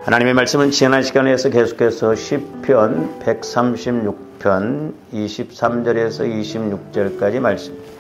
하나님의 말씀은 지난 시간에서 계속해서 시편 136편 23절에서 26절까지 말씀입니다.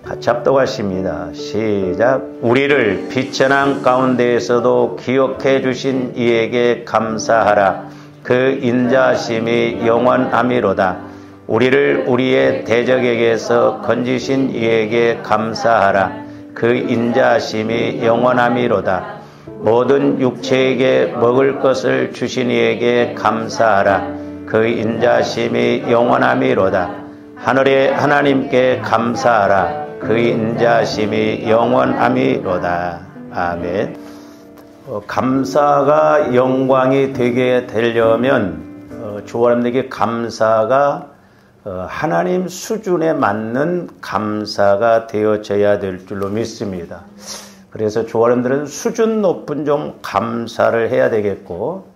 같이 합독하십니다. 시작. 우리를 비천한 가운데에서도 기억해 주신 이에게 감사하라. 그 인자심이 영원함이로다. 우리를 우리의 대적에게서 건지신 이에게 감사하라. 그 인자심이 영원함이로다. 모든 육체에게 먹을 것을 주신 이에게 감사하라. 그 인자심이 영원함이로다. 하늘의 하나님께 감사하라. 그 인자심이 영원함이로다. 아멘. 감사가 영광이 되게 되려면 주님에게 감사가 하나님 수준에 맞는 감사가 되어져야 될 줄로 믿습니다. 그래서 조아람들은 수준 높은 좀 감사를 해야 되겠고,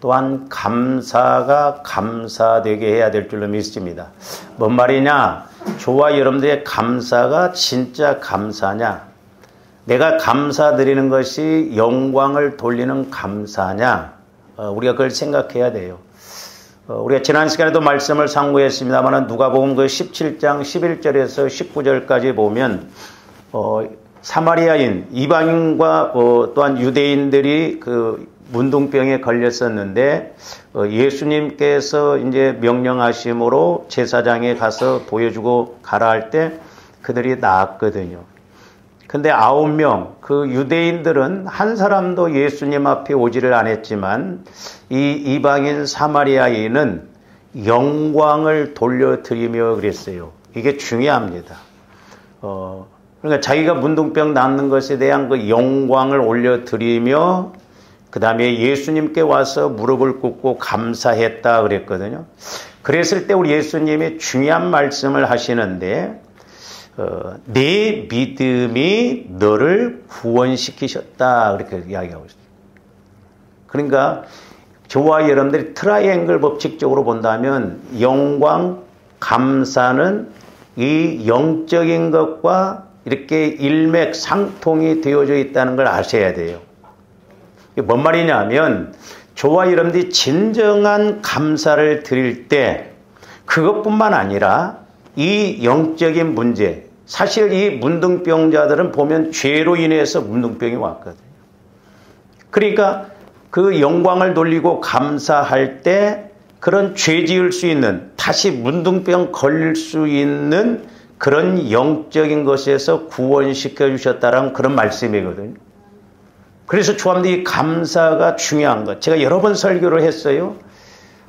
또한 감사가 감사되게 해야 될 줄로 믿습니다. 뭔 말이냐? 저와 여러분들의 감사가 진짜 감사냐? 내가 감사드리는 것이 영광을 돌리는 감사냐? 우리가 그걸 생각해야 돼요. 우리가 지난 시간에도 말씀을 상고했습니다만 누가복음 그 17장 11절에서 19절까지 보면 사마리아인 이방인과 또한 유대인들이 그 문둥병에 걸렸었는데 예수님께서 이제 명령하심으로 제사장에 가서 보여주고 가라 할 때 그들이 나았거든요. 근데 9명 그 유대인들은 한 사람도 예수님 앞에 오지를 않았지만 이 이방인 사마리아인은 영광을 돌려드리며 그랬어요. 이게 중요합니다. 그러니까 자기가 문둥병 낫는 것에 대한 그 영광을 올려드리며 그 다음에 예수님께 와서 무릎을 꿇고 감사했다 그랬거든요. 그랬을 때 우리 예수님이 중요한 말씀을 하시는데 내 믿음이 너를 구원시키셨다 그렇게 이야기하고 있어요. 그러니까 저와 여러분들이 트라이앵글 법칙적으로 본다면 영광, 감사는 이 영적인 것과 이렇게 일맥상통이 되어져 있다는 걸 아셔야 돼요. 이게 뭔 말이냐면 저와 여러분들이 진정한 감사를 드릴 때 그것뿐만 아니라 이 영적인 문제, 사실 이 문둥병자들은 보면 죄로 인해서 문둥병이 왔거든요. 그러니까 그 영광을 돌리고 감사할 때 그런 죄 지을 수 있는, 다시 문둥병 걸릴 수 있는 그런 영적인 것에서 구원시켜 주셨다라는 그런 말씀이거든요. 그래서 주함들이 감사가 중요한 것. 제가 여러 번 설교를 했어요.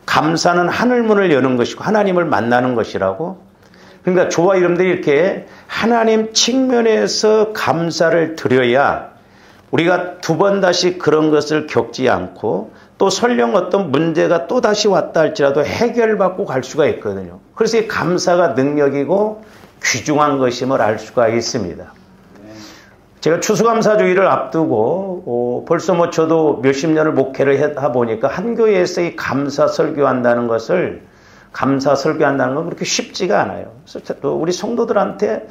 감사는 하늘문을 여는 것이고 하나님을 만나는 것이라고. 그러니까 저와 여러분들이 이렇게 하나님 측면에서 감사를 드려야 우리가 두 번 다시 그런 것을 겪지 않고 또 설령 어떤 문제가 또 다시 왔다 할지라도 해결받고 갈 수가 있거든요. 그래서 이 감사가 능력이고 귀중한 것임을 알 수가 있습니다. 제가 추수감사주의를 앞두고 벌써 뭐 저도 몇십 년을 목회를 하다 보니까 한 교회에서 이 감사 설교한다는 건 그렇게 쉽지가 않아요. 그래서 또 우리 성도들한테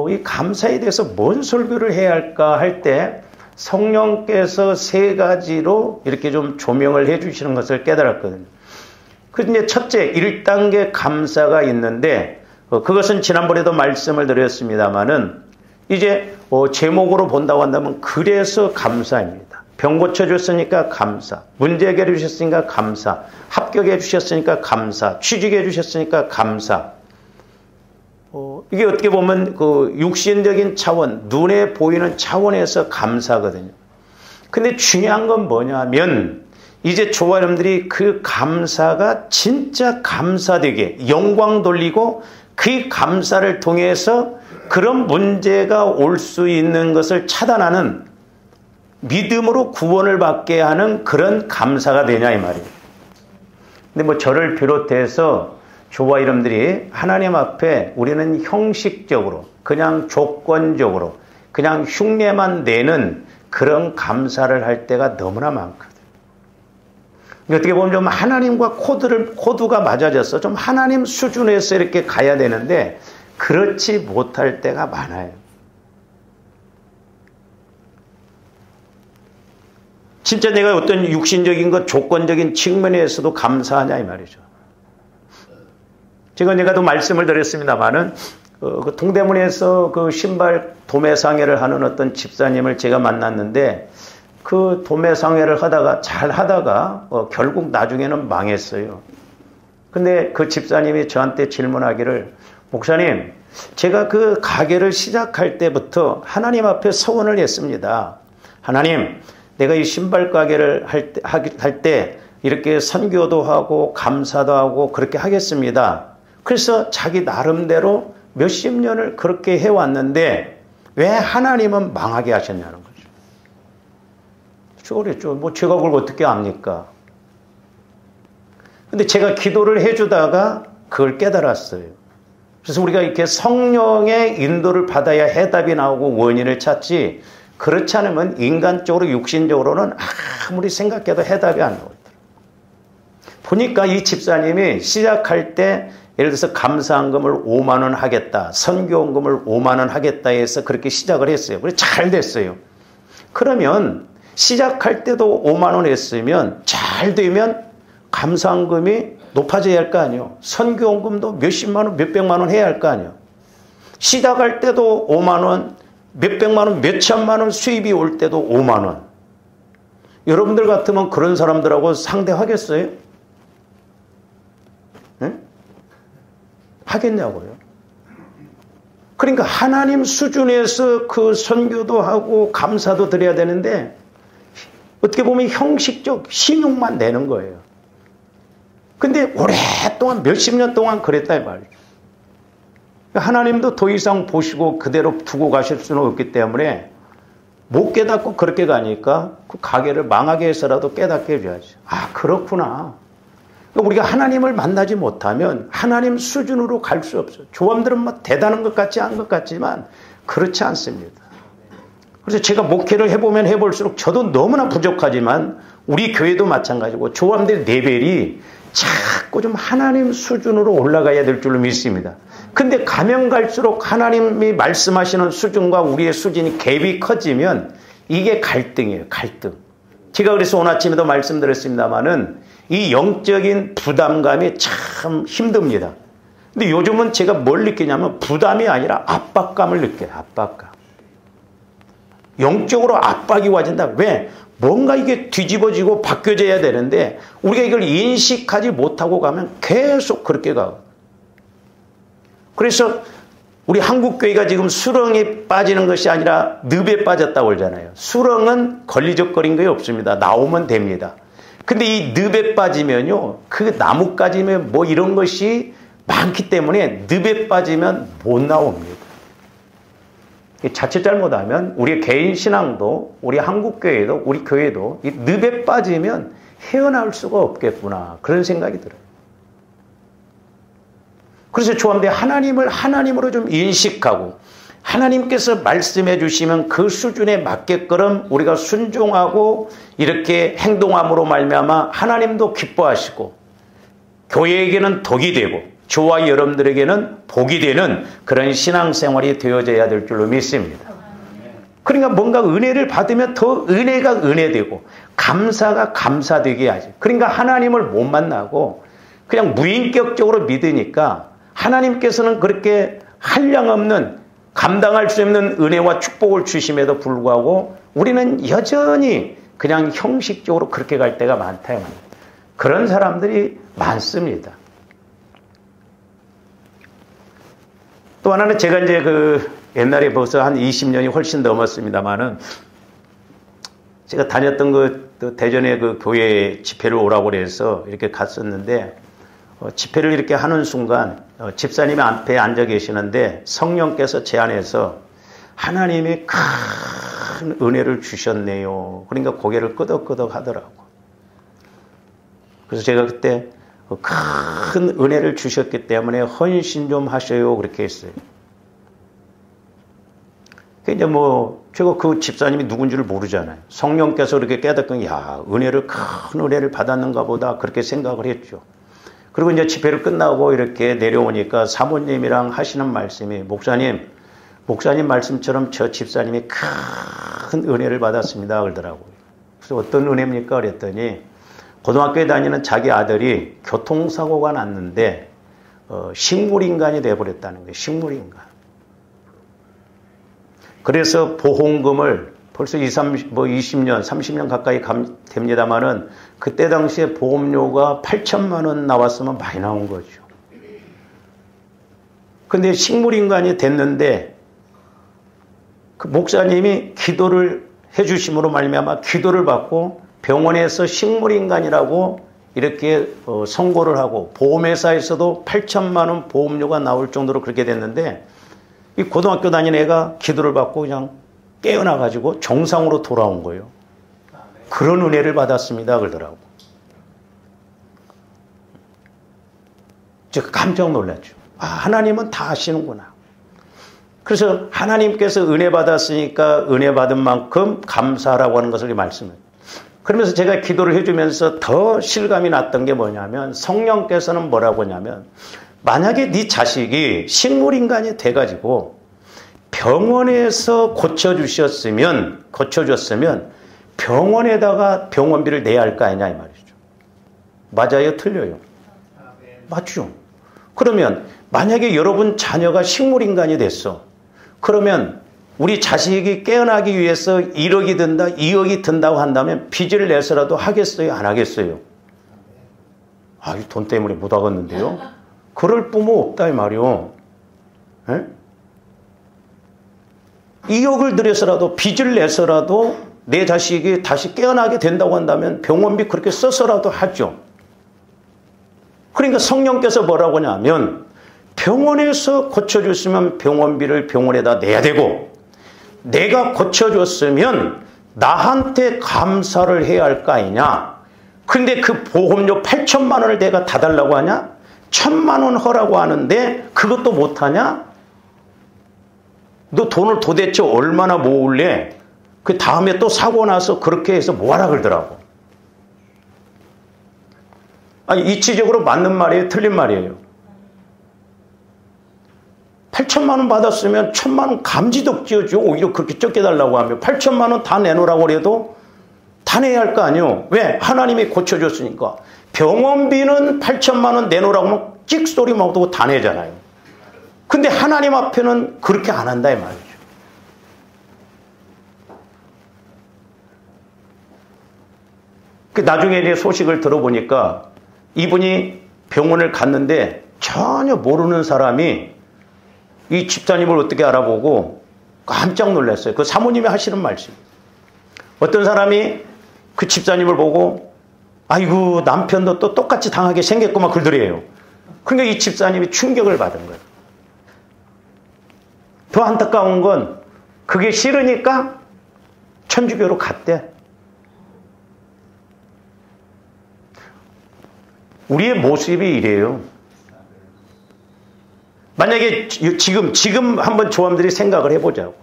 이 감사에 대해서 뭔 설교를 해야 할까 할 때 성령께서 세 가지로 이렇게 좀 조명을 해 주시는 것을 깨달았거든요. 그런데 첫째 1단계 감사가 있는데 그것은 지난번에도 말씀을 드렸습니다마는 이제 제목으로 본다고 한다면 그래서 감사입니다. 병 고쳐줬으니까 감사, 문제 해결해 주셨으니까 감사, 합격해 주셨으니까 감사, 취직해 주셨으니까 감사. 이게 어떻게 보면 그 육신적인 차원, 눈에 보이는 차원에서 감사거든요. 근데 중요한 건 뭐냐면 이제 저와 여러분들이 그 감사가 진짜 감사되게 영광 돌리고 그 감사를 통해서 그런 문제가 올 수 있는 것을 차단하는 믿음으로 구원을 받게 하는 그런 감사가 되냐 이 말이에요. 근데 뭐 저를 비롯해서 저와 여러분들이 하나님 앞에 우리는 형식적으로 그냥 조건적으로 그냥 흉내만 내는 그런 감사를 할 때가 너무나 많거든요. 어떻게 보면 좀 하나님과 코드가 맞아져서 좀 하나님 수준에서 이렇게 가야 되는데 그렇지 못할 때가 많아요. 진짜 내가 어떤 육신적인 것, 조건적인 측면에서도 감사하냐 이 말이죠. 제가 또 말씀을 드렸습니다마는 그 동대문에서 그 신발 도매상회를 하는 어떤 집사님을 제가 만났는데 그 도매상회를 잘 하다가 결국 나중에는 망했어요. 근데 그 집사님이 저한테 질문하기를, 목사님, 제가 그 가게를 시작할 때부터 하나님 앞에 서원을 했습니다. 하나님, 내가 이 신발 가게를 할 때 이렇게 선교도 하고 감사도 하고 그렇게 하겠습니다. 그래서 자기 나름대로 몇십 년을 그렇게 해왔는데 왜 하나님은 망하게 하셨냐는 거죠. 그랬죠. 뭐 제가 그걸 어떻게 압니까? 근데 제가 기도를 해주다가 그걸 깨달았어요. 그래서 우리가 이렇게 성령의 인도를 받아야 해답이 나오고 원인을 찾지, 그렇지 않으면 인간적으로 육신적으로는 아무리 생각해도 해답이 안 나오더라고요. 보니까 이 집사님이 시작할 때 예를 들어서 감사한금을 5만 원 하겠다, 선교원금을 5만 원 하겠다 해서 그렇게 시작을 했어요. 그래서 잘 됐어요. 그러면 시작할 때도 5만 원 했으면 잘 되면 감사한금이 높아져야 할 거 아니에요. 선교원금도 몇십만 원, 몇백만 원 해야 할 거 아니에요. 시작할 때도 5만 원, 몇백만 원, 몇천만 원 수입이 올 때도 5만 원. 여러분들 같으면 그런 사람들하고 상대하겠어요? 응? 하겠냐고요. 그러니까 하나님 수준에서 그 선교도 하고 감사도 드려야 되는데 어떻게 보면 형식적 신용만 내는 거예요. 근데 오랫동안 몇십 년 동안 그랬다 이 말이에요. 하나님도 더 이상 보시고 그대로 두고 가실 수는 없기 때문에 못 깨닫고 그렇게 가니까 그 가게를 망하게 해서라도 깨닫게 해줘야죠. 아, 그렇구나. 우리가 하나님을 만나지 못하면 하나님 수준으로 갈 수 없어요. 조am들은 막 대단한 것 같지 않은 것 같지만 그렇지 않습니다. 그래서 제가 목회를 해보면 해볼수록 저도 너무나 부족하지만 우리 교회도 마찬가지고 조am들의 레벨이 자꾸 좀 하나님 수준으로 올라가야 될 줄로 믿습니다. 근데 가면 갈수록 하나님이 말씀하시는 수준과 우리의 수준이 갭이 커지면 이게 갈등이에요. 갈등. 제가 그래서 오늘 아침에도 말씀드렸습니다마는 이 영적인 부담감이 참 힘듭니다. 근데 요즘은 제가 뭘 느끼냐면 부담이 아니라 압박감을 느껴요. 압박감. 영적으로 압박이 와진다. 왜? 뭔가 이게 뒤집어지고 바뀌어져야 되는데 우리가 이걸 인식하지 못하고 가면 계속 그렇게 가요. 그래서 우리 한국교회가 지금 수렁에 빠지는 것이 아니라 늪에 빠졌다고 그러잖아요. 수렁은 걸리적거린 게 없습니다. 나오면 됩니다. 근데 이 늪에 빠지면요, 그 나뭇가지면 뭐 이런 것이 많기 때문에 늪에 빠지면 못 나옵니다. 자칫 잘못하면 우리 개인 신앙도, 우리 한국교회도, 우리 교회도 이 늪에 빠지면 헤어나올 수가 없겠구나. 그런 생각이 들어요. 그래서 조am대 하나님을 하나님으로 좀 인식하고 하나님께서 말씀해 주시면 그 수준에 맞게끔 우리가 순종하고 이렇게 행동함으로 말미암아 하나님도 기뻐하시고 교회에게는 덕이 되고 저와 여러분들에게는 복이 되는 그런 신앙생활이 되어져야 될 줄로 믿습니다. 그러니까 뭔가 은혜를 받으면 더 은혜가 은혜되고 감사가 감사되게 하지. 그러니까 하나님을 못 만나고 그냥 무인격적으로 믿으니까 하나님께서는 그렇게 한량없는 감당할 수 없는 은혜와 축복을 주심에도 불구하고 우리는 여전히 그냥 형식적으로 그렇게 갈 때가 많다. 그런 사람들이 많습니다. 또 하나는 제가 이제 옛날에 벌써 한 20년이 훨씬 넘었습니다만은 제가 다녔던 그 대전의 그 교회 집회를 오라고 해서 이렇게 갔었는데 집회를 이렇게 하는 순간 집사님이 앞에 앉아 계시는데 성령께서 제 안에서 하나님이 큰 은혜를 주셨네요. 그러니까 고개를 끄덕끄덕 하더라고. 그래서 제가 그때 큰 은혜를 주셨기 때문에 헌신 좀 하셔요. 그렇게 했어요. 이제 제가 그 집사님이 누군지를 모르잖아요. 성령께서 이렇게 깨닫고, 야, 큰 은혜를 받았는가 보다. 그렇게 생각을 했죠. 그리고 이제 집회를 끝나고 이렇게 내려오니까 사모님이랑 하시는 말씀이, 목사님 말씀처럼 저 집사님이 큰 은혜를 받았습니다. 그러더라고요. 그래서 어떤 은혜입니까? 그랬더니 고등학교에 다니는 자기 아들이 교통사고가 났는데 식물인간이 돼버렸다는 거예요. 식물인간. 그래서 보험금을 벌써 20년, 30년 가까이 됩니다만은 그때 당시에 보험료가 8천만 원 나왔으면 많이 나온 거죠. 근데 식물인간이 됐는데 그 목사님이 기도를 해주심으로 말미암아 기도를 받고 병원에서 식물인간이라고 이렇게 선고를 하고 보험회사에서도 8천만 원 보험료가 나올 정도로 그렇게 됐는데 이 고등학교 다니는 애가 기도를 받고 그냥 깨어나가지고 정상으로 돌아온 거예요. 그런 은혜를 받았습니다. 그러더라고. 제가 깜짝 놀랐죠. 하나님은 다 아시는구나. 그래서 하나님께서 은혜 받았으니까 은혜 받은 만큼 감사하라고 하는 것을 말씀해요. 그러면서 제가 기도를 해주면서 더 실감이 났던 게 뭐냐면 성령께서는 뭐라고 하냐면 만약에 네 자식이 식물인간이 돼가지고 병원에서 고쳐주셨으면 병원에다가 병원비를 내야 할 거 아니냐 이 말이죠. 맞아요? 틀려요? 맞죠. 그러면 만약에 여러분 자녀가 식물인간이 됐어. 그러면 우리 자식이 깨어나기 위해서 1억이 든다, 2억이 든다고 한다면 빚을 내서라도 하겠어요? 안 하겠어요? 돈 때문에 못 하겠는데요? 그럴 부모 없다 이 말이요. 에? 2억을 들여서라도 빚을 내서라도 내 자식이 다시 깨어나게 된다고 한다면 병원비 그렇게 써서라도 하죠. 그러니까 성령께서 뭐라고 하냐면 병원에서 고쳐줬으면 병원비를 병원에다 내야 되고 내가 고쳐줬으면 나한테 감사를 해야 할 거 아니냐. 근데 그 보험료 8천만 원을 내가 다 달라고 하냐? 1,000만 원 하라고 하는데 그것도 못하냐? 너 돈을 도대체 얼마나 모을래? 그 다음에 또 사고 나서 그렇게 해서 뭐하라 그러더라고. 이치적으로 맞는 말이에요? 틀린 말이에요? 8천만 원 받았으면 1,000만 원 감지덕지어줘. 오히려 그렇게 적게 달라고 하면 8천만 원 다 내놓으라고 해도 다 내야 할 거 아니에요. 왜? 하나님이 고쳐줬으니까. 병원비는 8천만 원 내놓으라고 하면 찍소리 먹고 다 내잖아요. 근데 하나님 앞에는 그렇게 안 한다 이 말이죠. 나중에 이제 소식을 들어보니까 이분이 병원을 갔는데 전혀 모르는 사람이 이 집사님을 어떻게 알아보고 깜짝 놀랐어요. 그 사모님이 하시는 말씀. 어떤 사람이 그 집사님을 보고 아이고 남편도 또 똑같이 당하게 생겼구만 그러더래요. 그러니까 이 집사님이 충격을 받은 거예요. 더 안타까운 건 그게 싫으니까 천주교로 갔대. 우리의 모습이 이래요. 만약에 지금 한번 조함들이 생각을 해보자고.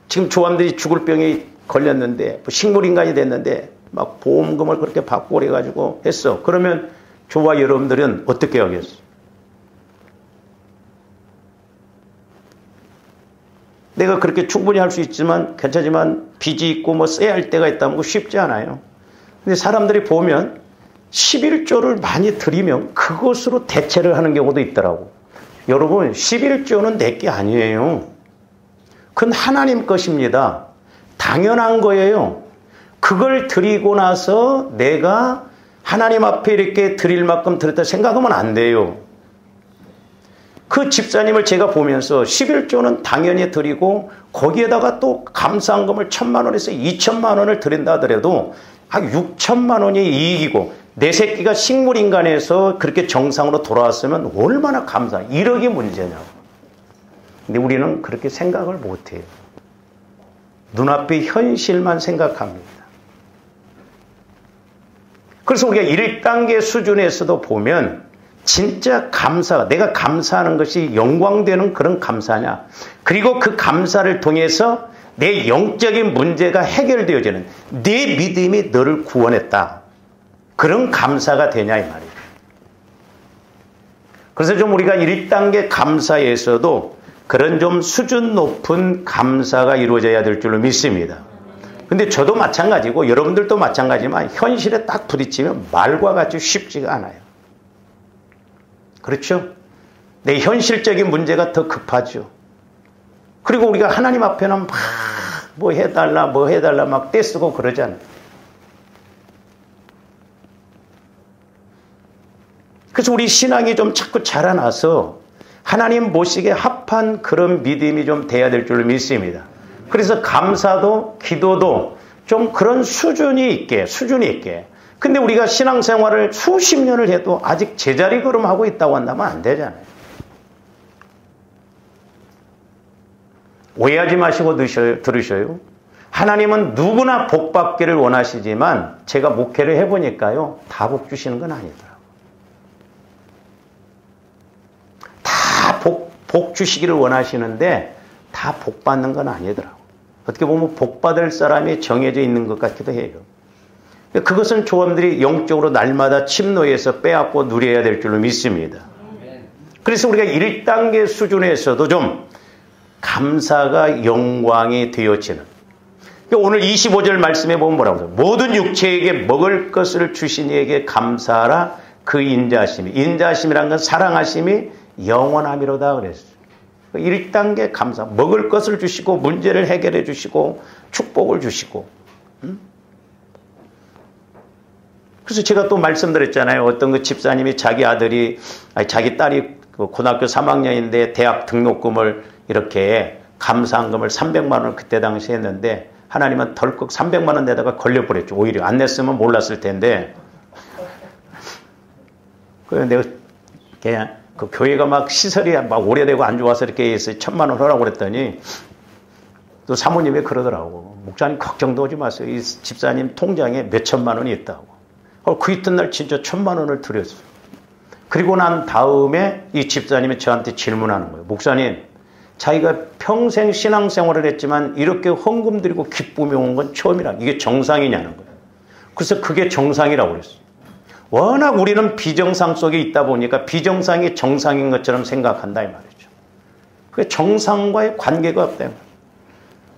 지금 조함들이 죽을 병에 걸렸는데 식물인간이 됐는데 막 보험금을 그렇게 받고 그래가지고 했어. 그러면 저와 여러분들은 어떻게 하겠어? 내가 그렇게 충분히 할 수 있지만 괜찮지만 빚이 있고 뭐 써야 할 때가 있다면 그거 쉽지 않아요. 근데 사람들이 보면 11조를 많이 드리면 그것으로 대체를 하는 경우도 있더라고. 여러분 11조는 내 게 아니에요. 그건 하나님 것입니다. 당연한 거예요. 그걸 드리고 나서 내가 하나님 앞에 이렇게 드릴 만큼 드렸다 생각하면 안 돼요. 그 집사님을 제가 보면서 11조는 당연히 드리고 거기에다가 또 감사한금을 1,000만 원에서 2,000만 원을 드린다 하더라도 6,000만 원이 이익이고 내 새끼가 식물인간에서 그렇게 정상으로 돌아왔으면 얼마나 감사. 1억이 문제냐고. 근데 우리는 그렇게 생각을 못해요. 눈앞의 현실만 생각합니다. 그래서 우리가 1단계 수준에서도 보면 진짜 감사, 내가 감사하는 것이 영광되는 그런 감사냐. 그리고 그 감사를 통해서 내 영적인 문제가 해결되어지는 내 믿음이 너를 구원했다. 그런 감사가 되냐 이 말이에요. 그래서 좀 우리가 1단계 감사에서도 그런 좀 수준 높은 감사가 이루어져야 될 줄로 믿습니다. 근데 저도 마찬가지고 여러분들도 마찬가지지만 현실에 딱 부딪히면 말과 같이 쉽지가 않아요. 그렇죠? 내 현실적인 문제가 더 급하죠. 그리고 우리가 하나님 앞에는 막 뭐 해달라 막 떼쓰고 그러잖아요. 그래서 우리 신앙이 좀 자꾸 자라나서 하나님 모시기에 합한 그런 믿음이 좀 돼야 될 줄로 믿습니다. 그래서 감사도 기도도 좀 그런 수준이 있게. 근데 우리가 신앙생활을 수십 년을 해도 아직 제자리 걸음하고 있다고 한다면 안 되잖아요. 오해하지 마시고 들으셔요. 하나님은 누구나 복 받기를 원하시지만 제가 목회를 해보니까요. 다 복 주시는 건 아니더라고요. 다 복 주시기를 원하시는데 다 복 받는 건 아니더라고요. 어떻게 보면 복 받을 사람이 정해져 있는 것 같기도 해요. 그것은 조원들이 영적으로 날마다 침노해서 빼앗고 누려야 될 줄로 믿습니다. 그래서 우리가 1단계 수준에서도 좀 감사가 영광이 되어지는. 오늘 25절 말씀에 보면 뭐라고 하죠? 모든 육체에게 먹을 것을 주신 이에게 감사하라. 그 인자하심이. 인자하심이란 건 사랑하심이 영원함이로다 그랬어요. 1단계 감사. 먹을 것을 주시고 문제를 해결해 주시고 축복을 주시고. 그래서 제가 또 말씀드렸잖아요. 어떤 그 집사님이 자기 딸이 고등학교 3학년인데 대학 등록금을 이렇게 감사한금을 300만 원을 그때 당시에 했는데 하나님은 덜컥 300만 원 내다가 걸려버렸죠. 오히려 안 냈으면 몰랐을 텐데. 그래서 내가 그냥 그 교회가 막 시설이 막 오래되고 안 좋아서 이렇게 해서 1000만 원 하라고 그랬더니 또 사모님이 그러더라고. 목사님 걱정도 하지 마세요. 이 집사님 통장에 몇 천만 원이 있다고. 그 이튿날 진짜 1000만 원을 드렸어요. 그리고 난 다음에 이 집사님이 저한테 질문하는 거예요. 목사님, 자기가 평생 신앙생활을 했지만 이렇게 헌금 드리고 기쁨이 온 건 처음이라. 이게 정상이냐는 거예요. 그래서 그게 정상이라고 그랬어요. 워낙 우리는 비정상 속에 있다 보니까 비정상이 정상인 것처럼 생각한다 이 말이죠. 그게 정상과의 관계가 없다.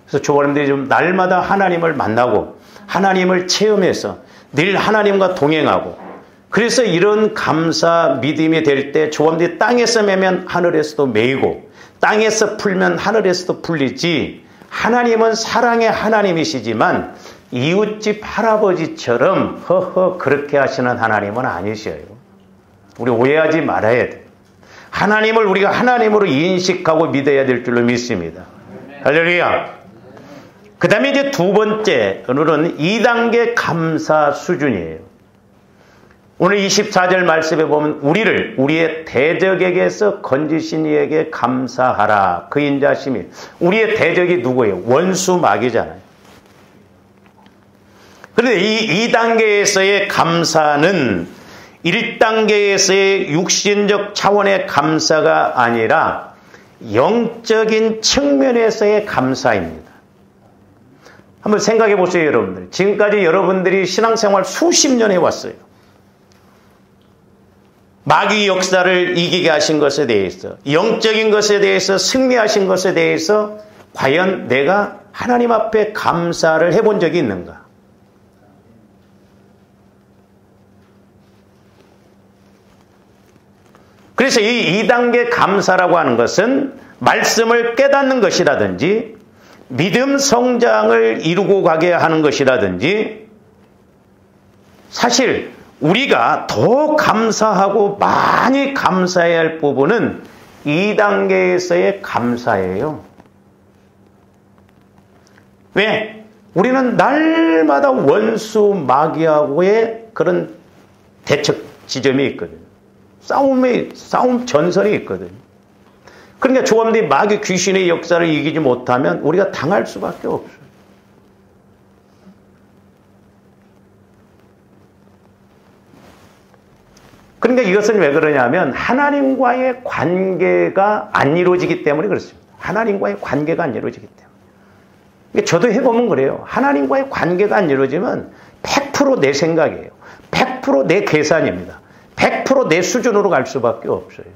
그래서 조원님들이 좀 날마다 하나님을 만나고 하나님을 체험해서 늘 하나님과 동행하고 그래서 이런 감사 믿음이 될 때 조원님들이 땅에서 매면 하늘에서도 매이고 땅에서 풀면 하늘에서도 풀리지. 하나님은 사랑의 하나님이시지만 이웃집 할아버지처럼 그렇게 하시는 하나님은 아니셔요. 우리 오해하지 말아야 돼요. 하나님을 우리가 하나님으로 인식하고 믿어야 될 줄로 믿습니다. 할렐루야. 그 다음에 이제 두 번째, 오늘은 2단계 감사 수준이에요. 오늘 24절 말씀에 보면 우리의 대적에게서 건지신 이에게 감사하라. 그 인자심이. 우리의 대적이 누구예요? 원수 마귀잖아요. 그런데 이 2단계에서의 감사는 1단계에서의 육신적 차원의 감사가 아니라 영적인 측면에서의 감사입니다. 한번 생각해 보세요, 여러분들. 지금까지 여러분들이 신앙생활 수십 년 해왔어요. 마귀 역사를 이기게 하신 것에 대해서, 영적인 것에 대해서 승리하신 것에 대해서 과연 내가 하나님 앞에 감사를 해본 적이 있는가? 그래서 이 2단계 감사라고 하는 것은 말씀을 깨닫는 것이라든지 믿음 성장을 이루고 가게 하는 것이라든지 사실 우리가 더 감사하고 많이 감사해야 할 부분은 2단계에서의 감사예요. 왜? 우리는 날마다 원수 마귀하고의 그런 대척 지점이 있거든요. 싸움 전선이 있거든요. 그러니까 조감들이 마귀 귀신의 역사를 이기지 못하면 우리가 당할 수밖에 없어요. 그러니까 이것은 왜 그러냐면 하나님과의 관계가 안 이루어지기 때문에 그렇습니다. 하나님과의 관계가 안 이루어지기 때문에. 그러니까 저도 해보면 그래요. 하나님과의 관계가 안 이루어지면 100% 내 생각이에요. 100% 내 계산입니다. 100% 내 수준으로 갈 수밖에 없어요.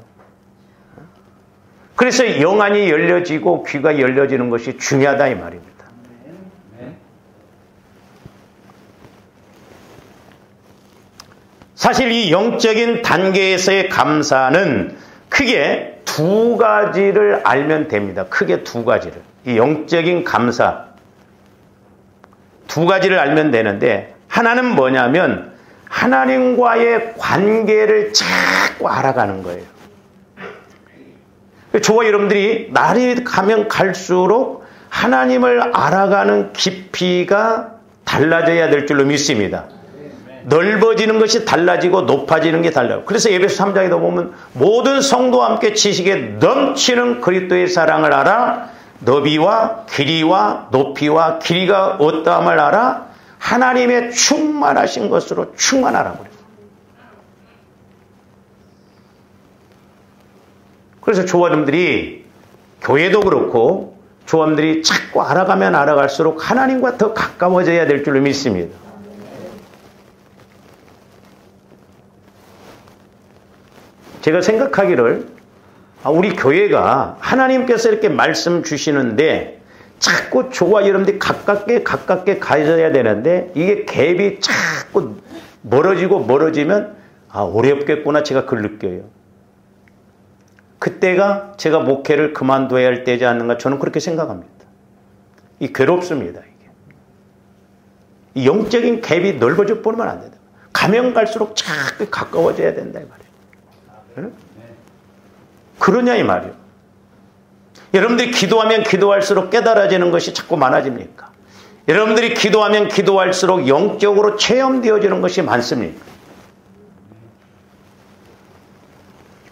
그래서 영안이 열려지고 귀가 열려지는 것이 중요하다 이 말입니다. 사실 이 영적인 단계에서의 감사는 크게 두 가지를 알면 됩니다. 크게 두 가지를. 이 영적인 감사 두 가지를 알면 되는데, 하나는 뭐냐면 하나님과의 관계를 자꾸 알아가는 거예요. 저와 여러분들이 날이 가면 갈수록 하나님을 알아가는 깊이가 달라져야 될 줄로 믿습니다. 넓어지는 것이 달라지고 높아지는 게 달라요. 그래서 에베소 3장에도 보면 모든 성도와 함께 지식에 넘치는 그리스도의 사랑을 알아, 너비와 길이와 높이와 길이가 어떠함을 알아, 하나님의 충만하신 것으로 충만하라고 그래요. 그래서 조화님들이 교회도 그렇고 조화님들이 자꾸 알아가면 알아갈수록 하나님과 더 가까워져야 될 줄로 믿습니다. 제가 생각하기를 우리 교회가 하나님께서 이렇게 말씀 주시는데 자꾸 저와 여러분들이 가깝게 가져야 되는데 이게 갭이 자꾸 멀어지면 어렵겠구나 제가 그걸 느껴요. 그때가 제가 목회를 그만둬야 할 때지 않는가 저는 그렇게 생각합니다. 이 괴롭습니다. 이게. 이 영적인 갭이 넓어져 버리면 안 된다. 가면 갈수록 자꾸 가까워져야 된다 이 말이에요. 응? 그러냐 이 말이에요. 여러분들이 기도하면 기도할수록 깨달아지는 것이 자꾸 많아집니까? 여러분들이 기도하면 기도할수록 영적으로 체험되어지는 것이 많습니까?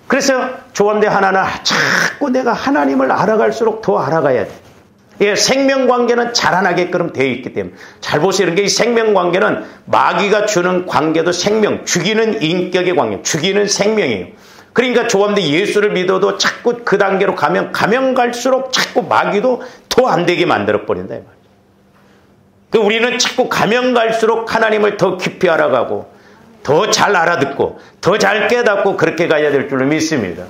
그래서 조언대 하나는 자꾸 내가 하나님을 알아갈수록 더 알아가야 돼. 예, 생명관계는 자라나게끔 되어 있기 때문에. 잘 보세요. 이 생명관계는 마귀가 주는 관계도 생명, 죽이는 인격의 관계, 죽이는 생명이에요. 그러니까 조언대 예수를 믿어도 자꾸 그 단계로 가면 갈수록 자꾸 마귀도 더 안 되게 만들어버린다. 이 말이에요. 그 우리는 자꾸 가면 갈수록 하나님을 더 깊이 알아가고 더 잘 알아듣고 더 잘 깨닫고 그렇게 가야 될 줄로 믿습니다.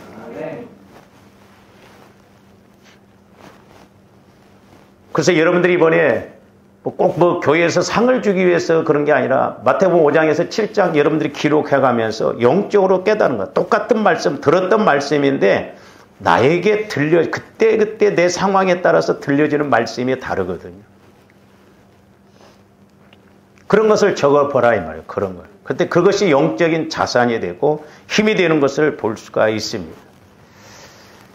그래서 여러분들이 이번에 꼭 교회에서 상을 주기 위해서 그런 게 아니라 마태복음 5장에서 7장 여러분들이 기록해가면서 영적으로 깨닫는 것, 똑같은 말씀, 들었던 말씀인데 나에게 그때 내 상황에 따라서 들려지는 말씀이 다르거든요. 그런 것을 적어보라 이 말이에요. 그런 걸. 그때 그것이 영적인 자산이 되고 힘이 되는 것을 볼 수가 있습니다.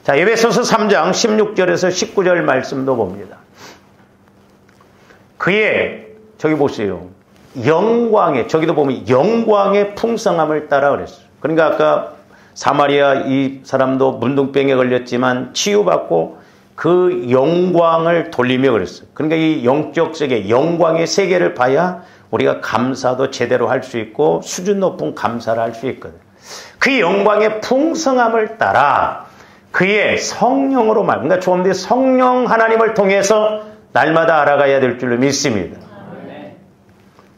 자, 에베소서 3장 16절에서 19절 말씀도 봅니다. 그의 저기 보세요. 영광의 저기도 보면 영광의 풍성함을 따라 그랬어요. 그러니까 아까 사마리아 이 사람도 문둥병에 걸렸지만 치유받고 그 영광을 돌리며 그랬어요. 그러니까 이 영적 세계, 영광의 세계를 봐야 우리가 감사도 제대로 할 수 있고 수준 높은 감사를 할 수 있거든. 그 영광의 풍성함을 따라 그의 성령으로 그러니까 조금 성령 하나님을 통해서 날마다 알아가야 될 줄로 믿습니다.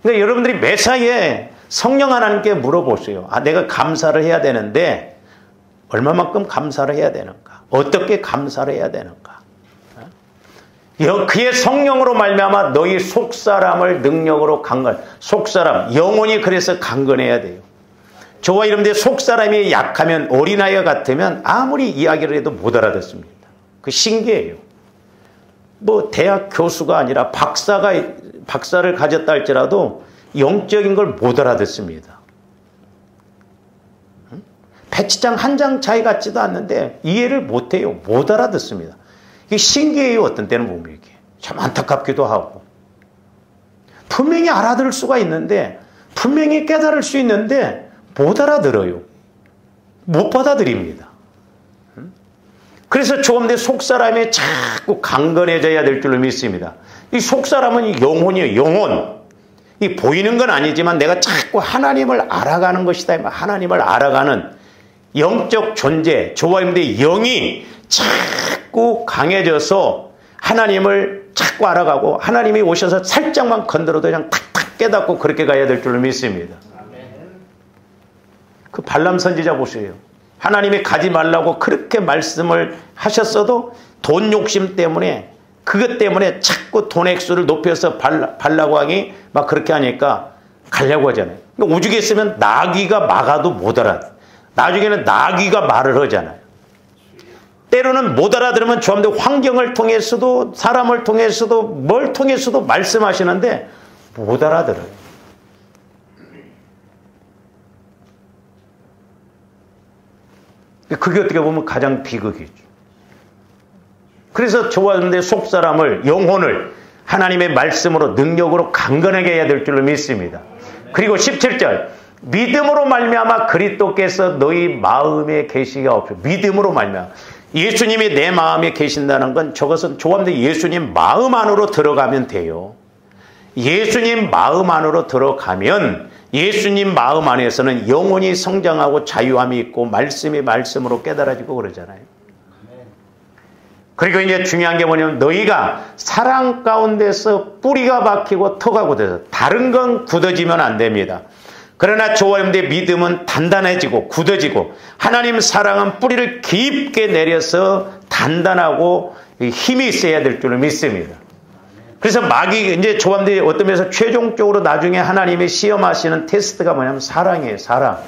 그러니까 여러분들이 매사에 성령 하나님께 물어보세요. 내가 감사를 해야 되는데 얼마만큼 감사를 해야 되는가? 어떻게 감사를 해야 되는가? 그의 성령으로 말미암아 너희 속사람을 능력으로 속사람 영혼이 그래서 강건해야 돼요. 저와 여러분들 속사람이 약하면 어린아이가 같으면 아무리 이야기를 해도 못 알아듣습니다. 그 신기해요. 대학 교수가 아니라 박사를 가졌다 할지라도 영적인 걸 못 알아듣습니다. 배치장 한 장 차이 같지도 않는데 이해를 못해요. 못 알아듣습니다. 이게 신기해요. 어떤 때는 보면 이게 참 안타깝기도 하고 분명히 알아들을 수가 있는데 분명히 깨달을 수 있는데 못 알아들어요. 못 받아들입니다. 그래서 조금 내 속사람이 자꾸 강건해져야 될 줄로 믿습니다. 이 속사람은 영혼이에요. 영혼. 이 보이는 건 아니지만 내가 자꾸 하나님을 알아가는 것이다. 하나님을 알아가는 영적 존재. 저와 여러분들의 영이 자꾸 강해져서 하나님을 자꾸 알아가고 하나님이 오셔서 살짝만 건드려도 그냥 탁탁 깨닫고 그렇게 가야 될 줄로 믿습니다. 그 발람 선지자 보세요. 하나님이 가지 말라고 그렇게 말씀을 하셨어도 돈 욕심 때문에 그것 때문에 자꾸 돈 액수를 높여서 발라고 하기 막 그렇게 하니까 가려고 하잖아요. 그러니까 오죽 했으면 나귀가 막아도 못 알아듣. 나중에는 나귀가 말을 하잖아요. 때로는 못 알아들으면 주님도 환경을 통해서도 사람을 통해서도 뭘 통해서도 말씀하시는데 못 알아들어요. 그게 어떻게 보면 가장 비극이죠. 그래서 저와 여러분들의 속사람을, 영혼을 하나님의 말씀으로 능력으로 강건하게 해야 될 줄로 믿습니다. 그리고 17절 믿음으로 말미암아 그리스도께서 너희 마음에 계시기가 없어. 믿음으로 말미암아 예수님이 내 마음에 계신다는 건 저것은 저와여러분들 예수님 마음 안으로 들어가면 돼요. 예수님 마음 안으로 들어가면 예수님 마음 안에서는 영혼이 성장하고 자유함이 있고 말씀이 말씀으로 깨달아지고 그러잖아요. 그리고 이제 중요한 게 뭐냐면 너희가 사랑 가운데서 뿌리가 박히고 터가 굳어서 다른 건 굳어지면 안 됩니다. 그러나 저와 여러분들의 믿음은 단단해지고 굳어지고 하나님 사랑은 뿌리를 깊게 내려서 단단하고 힘이 있어야 될 줄을 믿습니다. 그래서 마귀 이제 저와 여러분들이 어떤 면에서 최종적으로 나중에 하나님이 시험하시는 테스트가 뭐냐면 사랑이에요. 사랑.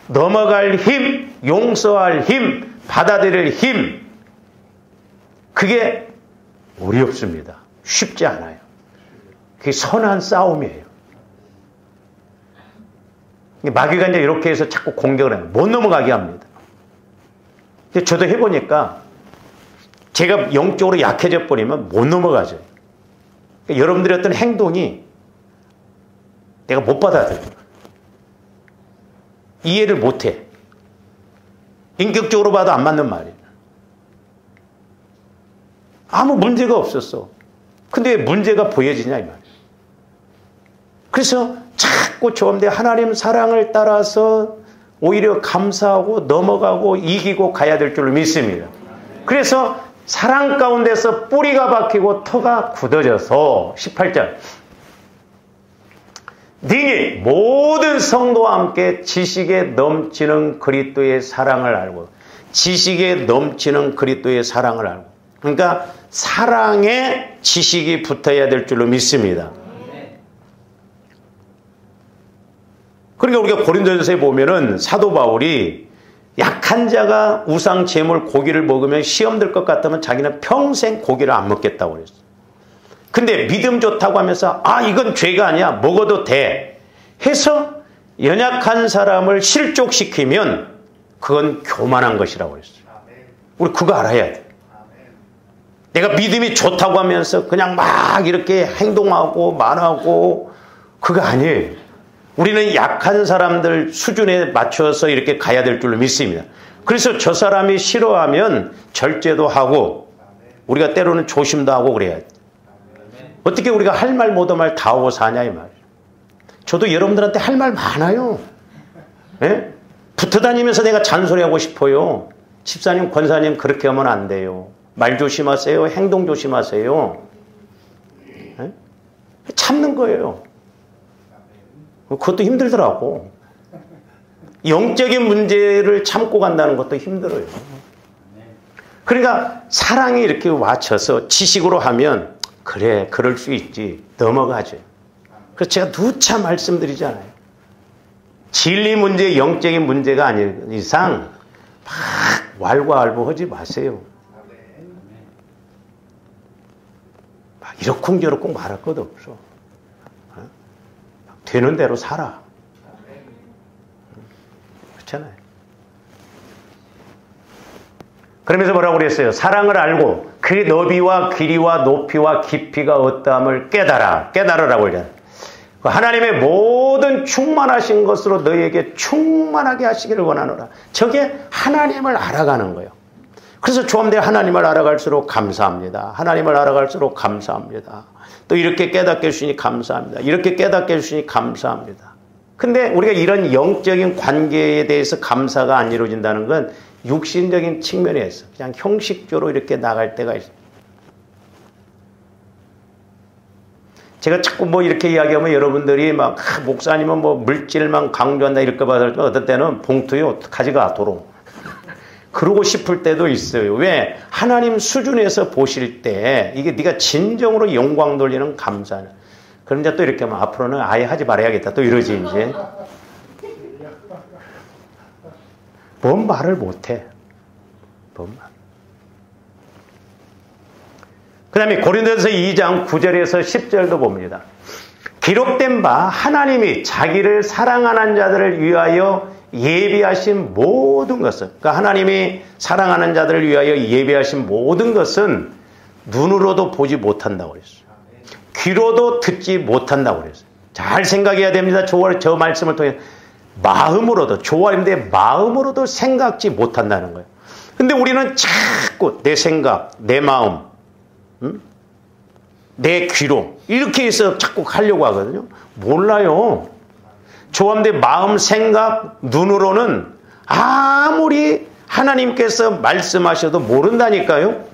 넘어갈 힘, 용서할 힘, 받아들일 힘. 그게 어렵습니다. 쉽지 않아요. 그게 선한 싸움이에요. 마귀가 이제 이렇게 해서 자꾸 공격을 해요. 못 넘어가게 합니다. 저도 해보니까 제가 영적으로 약해져 버리면 못 넘어가죠. 그러니까 여러분들의 어떤 행동이 내가 못 받아들여요. 이해를 못해. 인격적으로 봐도 안 맞는 말이에요. 아무 문제가 없었어. 근데 왜 문제가 보여지냐 이 말이에요. 그래서 자꾸 저한테 하나님 사랑을 따라서 오히려 감사하고 넘어가고 이기고 가야 될 줄로 믿습니다. 그래서 사랑 가운데서 뿌리가 박히고 터가 굳어져서 18절 능히 모든 성도와 함께 지식에 넘치는 그리스도의 사랑을 알고 지식에 넘치는 그리스도의 사랑을 알고 그러니까 사랑에 지식이 붙어야 될 줄로 믿습니다. 그러니까 우리가 고린도전서에 보면은 사도 바울이 약한 자가 우상 제물 고기를 먹으면 시험 들 것 같다면 자기는 평생 고기를 안 먹겠다고 그랬어요. 근데 믿음 좋다고 하면서 아 이건 죄가 아니야 먹어도 돼 해서 연약한 사람을 실족시키면 그건 교만한 것이라고 그랬어요. 우리 그거 알아야 돼. 내가 믿음이 좋다고 하면서 그냥 막 이렇게 행동하고 말하고 그거 아니에요. 우리는 약한 사람들 수준에 맞춰서 이렇게 가야 될 줄로 믿습니다. 그래서 저 사람이 싫어하면 절제도 하고 우리가 때로는 조심도 하고 그래야 돼. 어떻게 우리가 할 말 못한 말 다 하고 사냐 이 말이에요. 저도 여러분들한테 할 말 많아요. 예? 붙어 다니면서 내가 잔소리하고 싶어요. 집사님, 권사님 그렇게 하면 안 돼요. 말 조심하세요. 행동 조심하세요. 예? 참는 거예요. 그것도 힘들더라고. 영적인 문제를 참고 간다는 것도 힘들어요. 그러니까 사랑이 이렇게 와쳐서 지식으로 하면 그래 그럴 수 있지 넘어가죠. 그래서 제가 누차 말씀드리잖아요. 진리 문제 영적인 문제가 아닌 이상 막 왈가왈부하지 마세요. 막 이러쿵저러쿵 말할 것도 없어. 되는 대로 살아. 그렇잖아요. 그러면서 뭐라고 그랬어요? 사랑을 알고 그 너비와 길이와 높이와 깊이가 어떠함을 깨달으라고 그러잖아요. 하나님의 모든 충만하신 것으로 너희에게 충만하게 하시기를 원하노라. 저게 하나님을 알아가는 거예요. 그래서 조함대 하나님을 알아갈수록 감사합니다. 하나님을 알아갈수록 감사합니다. 또 이렇게 깨닫게 해주시니 감사합니다. 이렇게 깨닫게 해주시니 감사합니다. 근데 우리가 이런 영적인 관계에 대해서 감사가 안 이루어진다는 건 육신적인 측면에서 그냥 형식적으로 이렇게 나갈 때가 있어요. 제가 자꾸 뭐 이렇게 이야기하면 여러분들이 막 목사님은 뭐 물질만 강조한다 이렇게 봐서 어떤 때는 봉투요 가져가 도록 그러고 싶을 때도 있어요. 왜? 하나님 수준에서 보실 때 이게 네가 진정으로 영광 돌리는 감사는 그럼 이제 또 이렇게 하면 앞으로는 아예 하지 말아야겠다. 또 이러지, 이제. 뭔 말을 못해. 뭔 말. 그 다음에 고린도전서 2장 9절에서 10절도 봅니다. 기록된 바 하나님이 자기를 사랑하는 자들을 위하여 예비하신 모든 것은, 그러니까 하나님이 사랑하는 자들을 위하여 예비하신 모든 것은 눈으로도 보지 못한다고 그랬어요. 귀로도 듣지 못한다고 그랬어요. 잘 생각해야 됩니다. 저 말씀을 통해 마음으로도, 조화인데 마음으로도 생각지 못한다는 거예요. 근데 우리는 자꾸 내 생각, 내 마음, 내 귀로 이렇게 해서 자꾸 하려고 하거든요. 몰라요. 조화인데 마음, 생각, 눈으로는 아무리 하나님께서 말씀하셔도 모른다니까요.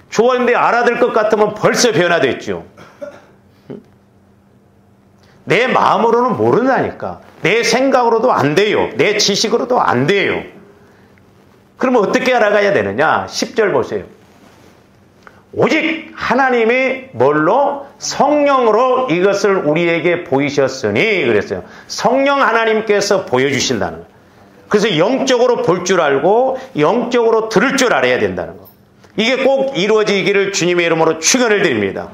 조화인데 알아들 것 같으면 벌써 변화됐죠. 내 마음으로는 모른다니까. 내 생각으로도 안 돼요. 내 지식으로도 안 돼요. 그러면 어떻게 알아가야 되느냐? 10절 보세요. 오직 하나님이 뭘로? 성령으로 이것을 우리에게 보이셨으니 그랬어요. 성령 하나님께서 보여주신다는 거예요. 그래서 영적으로 볼 줄 알고 영적으로 들을 줄 알아야 된다는 거. 이게 꼭 이루어지기를 주님의 이름으로 축원을 드립니다.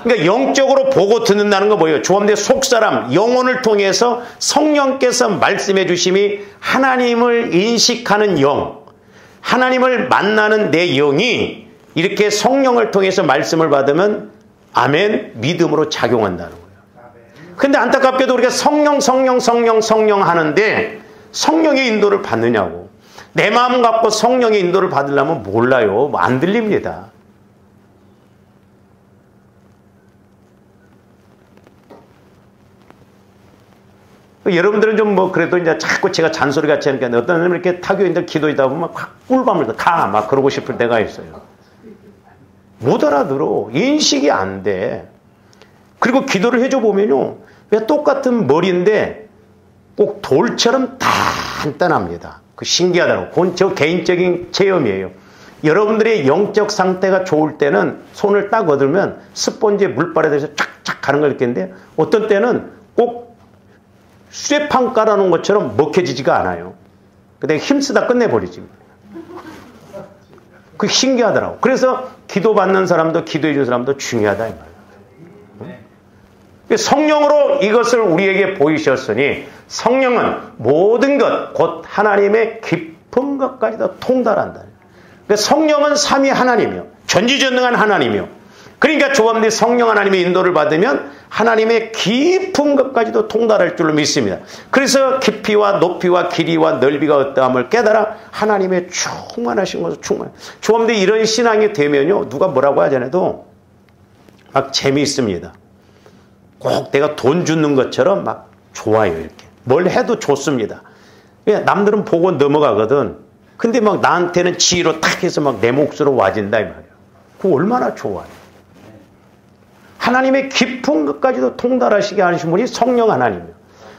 그러니까 영적으로 보고 듣는다는 거 뭐예요? 조함대 속사람, 영혼을 통해서 성령께서 말씀해 주심이 하나님을 인식하는 영, 하나님을 만나는 내 영이 이렇게 성령을 통해서 말씀을 받으면 아멘, 믿음으로 작용한다는 거예요. 근데 안타깝게도 우리가 성령 하는데 성령의 인도를 받느냐고. 내 마음 갖고 성령의 인도를 받으려면 몰라요. 안 들립니다. 여러분들은 좀 그래도 이제 자꾸 제가 잔소리 같이 하니까 어떤 사람은 이렇게 타교인들 기도하다 보면 막 꿀밤을 가 막 그러고 싶을 때가 있어요. 못 알아들어. 인식이 안 돼. 그리고 기도를 해줘 보면요. 왜 똑같은 머리인데 꼭 돌처럼 단단합니다. 그 신기하다고. 그건 저 개인적인 체험이에요. 여러분들의 영적 상태가 좋을 때는 손을 딱 얻으면 스펀지에 물발에 대해서 쫙쫙 가는 걸 느끼는데 어떤 때는 꼭 쇠판 깔아놓은 것처럼 먹혀지지가 않아요. 근데 힘쓰다 끝내버리지. 그게 신기하더라고. 그래서 기도받는 사람도 기도해주는 사람도 중요하다 이 말이에요. 성령으로 이것을 우리에게 보이셨으니 성령은 모든 것, 곧 하나님의 깊은 것까지도 통달한다. 성령은 삼위 하나님이요. 전지전능한 하나님이요. 그러니까 조합대 성령 하나님의 인도를 받으면 하나님의 깊은 것까지도 통달할 줄로 믿습니다. 그래서 깊이와 높이와 길이와 넓이가 어떠함을 깨달아 하나님의 충만하신 것을 충만. 조합대 이런 신앙이 되면요. 누가 뭐라고 하지 않아도 막 재미있습니다. 꼭 내가 돈 주는 것처럼 막 좋아요. 이렇게. 뭘 해도 좋습니다. 남들은 보고 넘어가거든. 근데 막 나한테는 지혜로 탁 해서 막 내 몫으로 와진다 이 말이에요. 그거 얼마나 좋아요. 하나님의 깊은 것까지도 통달하시게 하신 분이 성령 하나님이에요.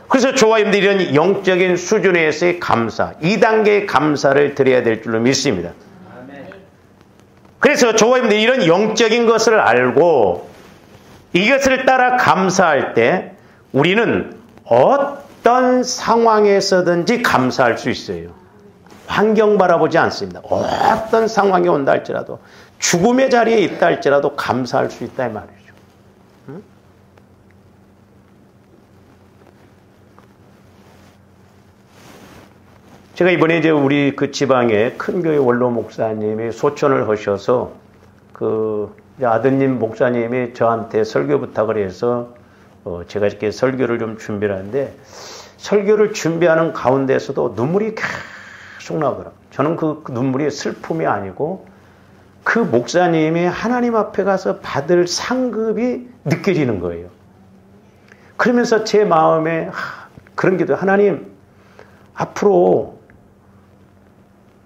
그래서 조화님들 이런 영적인 수준에서의 감사, 2단계의 감사를 드려야 될 줄로 믿습니다. 그래서 조화님들 이런 영적인 것을 알고 이것을 따라 감사할 때 우리는 어떤 상황에서든지 감사할 수 있어요. 환경 바라보지 않습니다. 어떤 상황이 온다 할지라도 죽음의 자리에 있다 할지라도 감사할 수 있다 이 말이에요. 제가 이번에 이제 우리 그 지방에 큰 교회 원로 목사님이 소천을 하셔서 그 아드님 목사님이 저한테 설교 부탁을 해서 제가 이렇게 설교를 좀 준비를 하는데 설교를 준비하는 가운데서도 눈물이 계속 나더라고요. 저는 그 눈물이 슬픔이 아니고 그 목사님이 하나님 앞에 가서 받을 상급이 느껴지는 거예요. 그러면서 제 마음에 그런 기도, 하나님 앞으로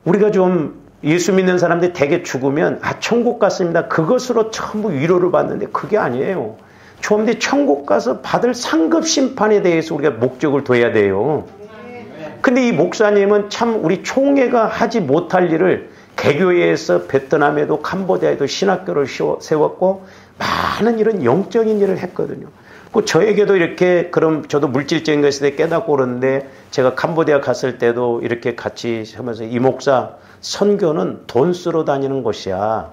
우리가 좀 예수 믿는 사람들이 대개 죽으면 천국 갔습니다. 그것으로 전부 위로를 받는데 그게 아니에요. 좀 천국 가서 받을 상급 심판에 대해서 우리가 목적을 둬야 돼요. 근데 이 목사님은 참 우리 총회가 하지 못할 일을 개교회에서 베트남에도 캄보디아에도 신학교를 세웠고 많은 이런 영적인 일을 했거든요. 저에게도 이렇게 그럼 저도 물질적인 것에 대해 깨닫고 그러는데 제가 캄보디아 갔을 때도 이렇게 같이 하면서 이 목사 선교는 돈 쓰러 다니는 것이야.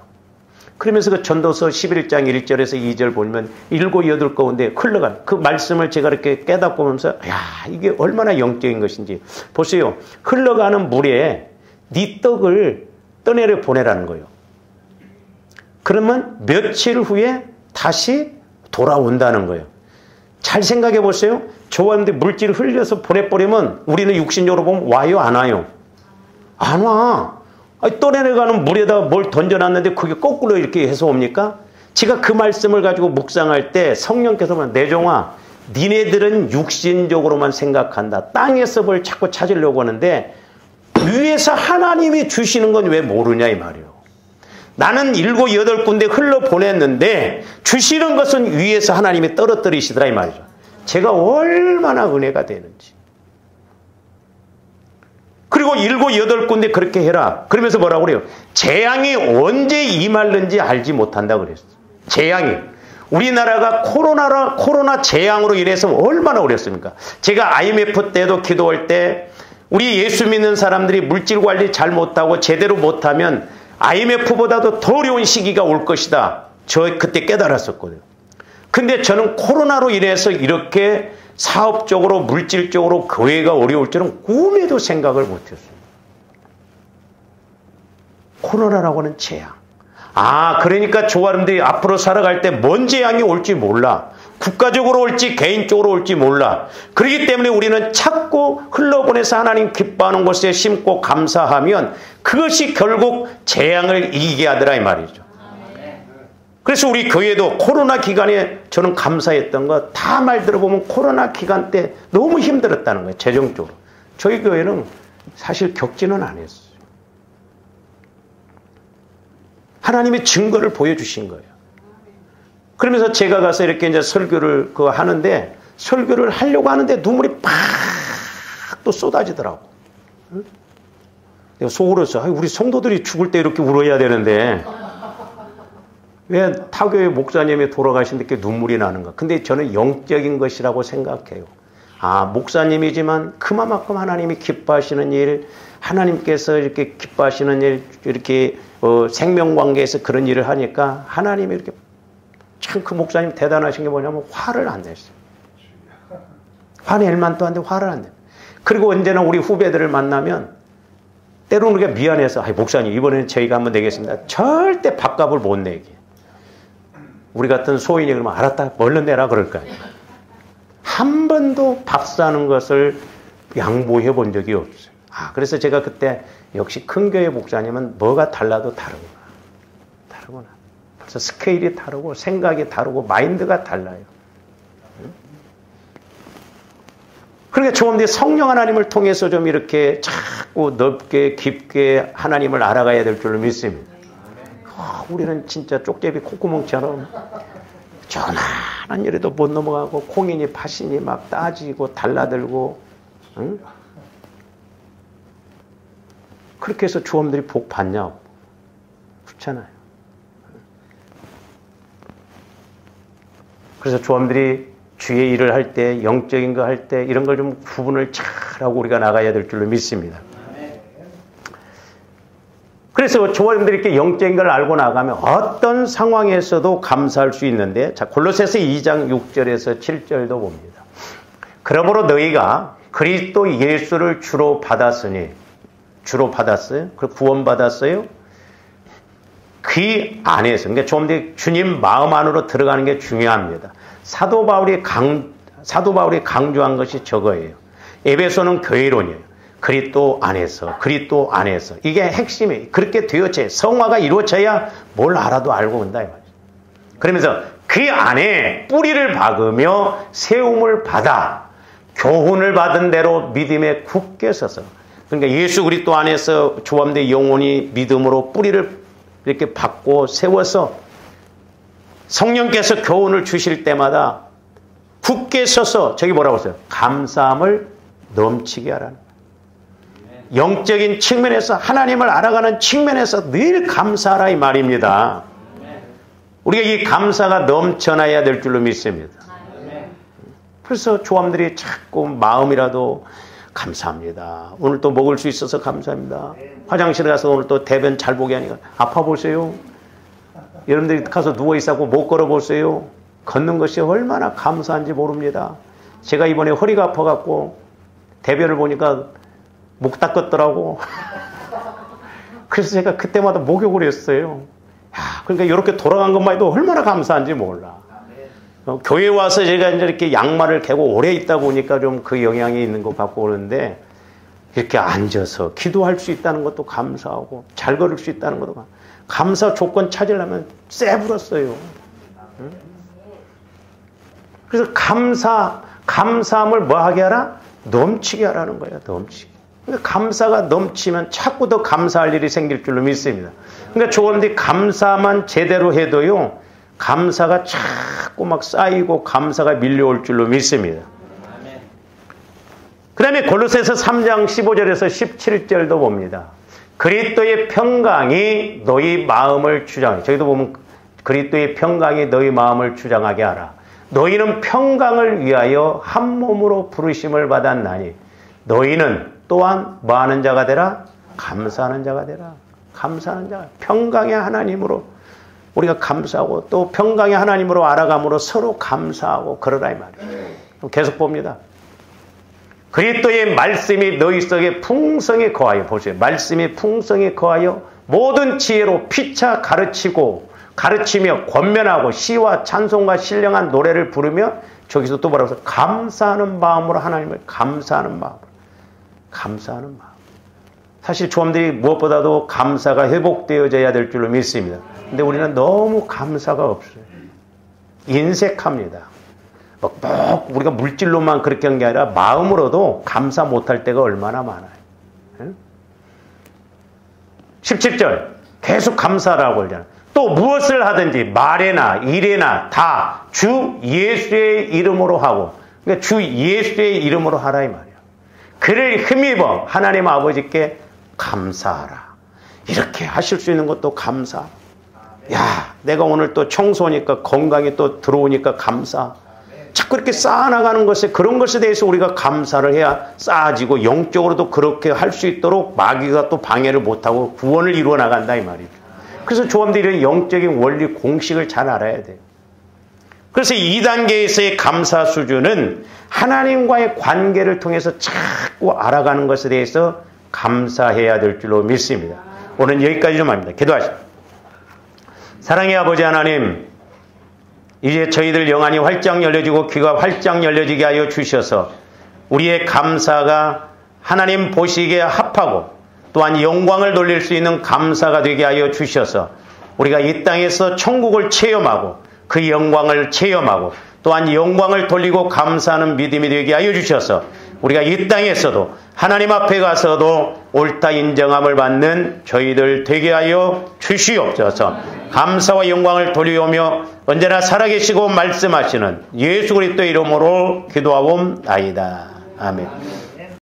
그러면서 그 전도서 11장 1절에서 2절 보면 7, 8 가운데 흘러간 그 말씀을 제가 이렇게 깨닫고 보면서 야 이게 얼마나 영적인 것인지 보세요. 흘러가는 물에 네 떡을 떠내려 보내라는 거예요. 그러면 며칠 후에 다시 돌아온다는 거예요. 잘 생각해 보세요. 저한테 물질을 흘려서 보내버리면 우리는 육신적으로 보면 와요 안 와요? 안 와. 떠내려가는 물에다가 뭘 던져놨는데 그게 거꾸로 이렇게 해서 옵니까? 제가 그 말씀을 가지고 묵상할 때 성령께서는 내 종아 니네들은 육신적으로만 생각한다. 땅에서 뭘 자꾸 찾으려고 하는데 위에서 하나님이 주시는 건 왜 모르냐 이 말이에요. 나는 7, 8군데 흘러보냈는데 주시는 것은 위에서 하나님이 떨어뜨리시더라 이 말이죠. 제가 얼마나 은혜가 되는지. 그리고 7, 8군데 그렇게 해라. 그러면서 뭐라고 그래요? 재앙이 언제 임할는지 알지 못한다 그랬어요. 재앙이. 우리나라가 코로나 재앙으로 인해서 얼마나 어렵습니까? 제가 IMF 때도 기도할 때 우리 예수 믿는 사람들이 물질 관리 잘 못하고 제대로 못하면 IMF보다도 더 어려운 시기가 올 것이다. 저 그때 깨달았었거든요. 근데 저는 코로나로 인해서 이렇게 사업적으로 물질적으로 교회가 어려울 줄은 꿈에도 생각을 못했어요. 코로나라고는 재앙. 그러니까 조아름들이 앞으로 살아갈 때 뭔 재앙이 올지 몰라. 국가적으로 올지 개인적으로 올지 몰라. 그렇기 때문에 우리는 찾고 흘러보내서 하나님 기뻐하는 곳에 심고 감사하면 그것이 결국 재앙을 이기게 하더라 이 말이죠. 그래서 우리 교회도 코로나 기간에 저는 감사했던 거 다 말 들어보면 코로나 기간 때 너무 힘들었다는 거예요. 재정적으로. 저희 교회는 사실 겪지는 않았어요. 하나님의 증거를 보여주신 거예요. 그러면서 제가 가서 이렇게 이제 설교를 하는데 설교를 하려고 하는데 눈물이 팍 또 쏟아지더라고. 내가 속으로서 우리 성도들이 죽을 때 이렇게 울어야 되는데 왜 타교의 목사님이 돌아가신 데 이렇게 눈물이 나는가? 근데 저는 영적인 것이라고 생각해요. 목사님이지만 그만큼 하나님이 기뻐하시는 일, 하나님께서 이렇게 기뻐하시는 일, 이렇게 생명관계에서 그런 일을 하니까 하나님이 이렇게 참 그 목사님 대단하신 게 뭐냐면 화를 안 냈어요. 화낼 만도 한데 화를 안 내. 그리고 언제나 우리 후배들을 만나면 때로는 우리가 미안해서 목사님 이번에는 저희가 한번 내겠습니다. 절대 밥값을 못 내게. 우리 같은 소인이 그러면 알았다 얼른 내라 그럴까요? 한 번도 밥 사는 것을 양보해 본 적이 없어요. 그래서 제가 그때 역시 큰 교회 목사님은 뭐가 달라도 다르구나. 그래서 스케일이 다르고 생각이 다르고 마인드가 달라요. 그러니까 조금더 성령 하나님을 통해서 좀 이렇게 자꾸 넓게 깊게 하나님을 알아가야 될 줄로 믿습니다. 우리는 진짜 쪽제비 콧구멍처럼 전화한 일에도 못 넘어가고 콩이니 팥이니 막 따지고 달라들고 응? 그렇게 해서 주엄들이 복 받냐고. 그렇잖아요. 그래서 주엄들이 주의 일을 할 때, 영적인 거 할 때 이런 걸 좀 구분을 잘하고 우리가 나가야 될 줄로 믿습니다. 그래서 조아님들이 이렇게 영적인 걸 알고 나가면 어떤 상황에서도 감사할 수 있는데, 자, 골로새서 2장 6절에서 7절도 봅니다. 그러므로 너희가 그리스도 예수를 주로 받았으니, 주로 받았어요? 그 구원받았어요? 그 안에서, 그러니까 좀 더 주님 마음 안으로 들어가는 게 중요합니다. 사도 바울이 강조한 것이 저거예요. 에베소는 교회론이에요. 그리스도 안에서. 이게 핵심이에요. 그렇게 되어져야, 성화가 이루어져야 뭘 알아도 알고 온다 이 말이죠. 그러면서 그 안에 뿌리를 박으며 세움을 받아 교훈을 받은 대로 믿음에 굳게 서서, 그러니까 예수 그리스도 안에서 조함된 영혼이 믿음으로 뿌리를 이렇게 박고 세워서 성령께서 교훈을 주실 때마다 굳게 서서 저기 뭐라고 했어요? 감사함을 넘치게 하라는 거예요. 영적인 측면에서 하나님을 알아가는 측면에서 늘 감사하라 이 말입니다. 우리가 이 감사가 넘쳐나야 될 줄로 믿습니다. 그래서 조함들이 자꾸 마음이라도 감사합니다. 오늘 또 먹을 수 있어서 감사합니다. 화장실에 가서 오늘 또 대변 잘 보게 하니까 아파 보세요. 여러분들이 가서 누워있다고 못 걸어보세요. 걷는 것이 얼마나 감사한지 모릅니다. 제가 이번에 허리가 아파갖고 대변을 보니까 목 닦았더라고. 그래서 제가 그때마다 목욕을 했어요. 그러니까 이렇게 돌아간 것만 해도 얼마나 감사한지 몰라. 교회 와서 제가 이제 이렇게 양말을 개고 오래 있다 보니까 좀 그 영향이 있는 것 같고 그러는데 이렇게 앉아서 기도할 수 있다는 것도 감사하고 잘 걸을 수 있다는 것도 감사 조건 찾으려면 쎄불었어요. 그래서 감사함을 뭐 하게 하라? 넘치게 하라는 거예요. 넘치게. 그러니까 감사가 넘치면 자꾸 더 감사할 일이 생길 줄로 믿습니다. 그러니까 조금씩 감사만 제대로 해도요. 감사가 자꾸 막 쌓이고 감사가 밀려올 줄로 믿습니다. 그 다음에 골로새서 3장 15절에서 17절도 봅니다. 그리스도의 평강이 너희 마음을 주장해. 저기도 보면 그리스도의 평강이 너희 마음을 주장하게 하라. 너희는 평강을 위하여 한 몸으로 부르심을 받았나니 너희는 또한 뭐 하는 자가 되라? 감사하는 자가 되라. 감사하는 자. 평강의 하나님으로 우리가 감사하고 또 평강의 하나님으로 알아감으로 서로 감사하고 그러라 이 말이에요. 계속 봅니다. 그리스도의 말씀이 너희 속에 풍성히 거하여 보세요. 말씀이 풍성히 거하여 모든 지혜로 피차 가르치며 권면하고 시와 찬송과 신령한 노래를 부르며 저기서 또 뭐라고 해서 감사하는 마음으로 하나님을 감사하는 마음. 사실 조함들이 무엇보다도 감사가 회복되어져야 될 줄로 믿습니다. 근데 우리는 너무 감사가 없어요. 인색합니다. 우리가 물질로만 그렇게 한 게 아니라 마음으로도 감사 못할 때가 얼마나 많아요. 17절 계속 감사라고 하잖아요. 또 무엇을 하든지 말에나 일에나 다 주 예수의 이름으로 하고 그러니까 주 예수의 이름으로 하라 이 말이에요. 그를 힘입어 하나님 아버지께 감사하라. 이렇게 하실 수 있는 것도 감사. 야, 내가 오늘 또 청소하니까 건강이 또 들어오니까 감사. 자꾸 이렇게 쌓아나가는 것에 그런 것에 대해서 우리가 감사를 해야 쌓아지고 영적으로도 그렇게 할 수 있도록 마귀가 또 방해를 못하고 구원을 이루어 나간다 이 말이죠. 그래서 조함들이 영적인 원리 공식을 잘 알아야 돼요. 그래서 2단계에서의 감사 수준은 하나님과의 관계를 통해서 자꾸 알아가는 것에 대해서 감사해야 될 줄로 믿습니다. 오늘 여기까지 좀 합니다. 기도하시죠. 사랑의 아버지 하나님, 이제 저희들 영안이 활짝 열려지고 귀가 활짝 열려지게 하여 주셔서 우리의 감사가 하나님 보시기에 합하고 또한 영광을 돌릴 수 있는 감사가 되게 하여 주셔서 우리가 이 땅에서 천국을 체험하고 그 영광을 체험하고 또한 영광을 돌리고 감사하는 믿음이 되게 하여 주셔서 우리가 이 땅에서도 하나님 앞에 가서도 옳다 인정함을 받는 저희들 되게 하여 주시옵소서. 감사와 영광을 돌리오며 언제나 살아계시고 말씀하시는 예수 그리스도의 이름으로 기도하옵나이다. 아멘.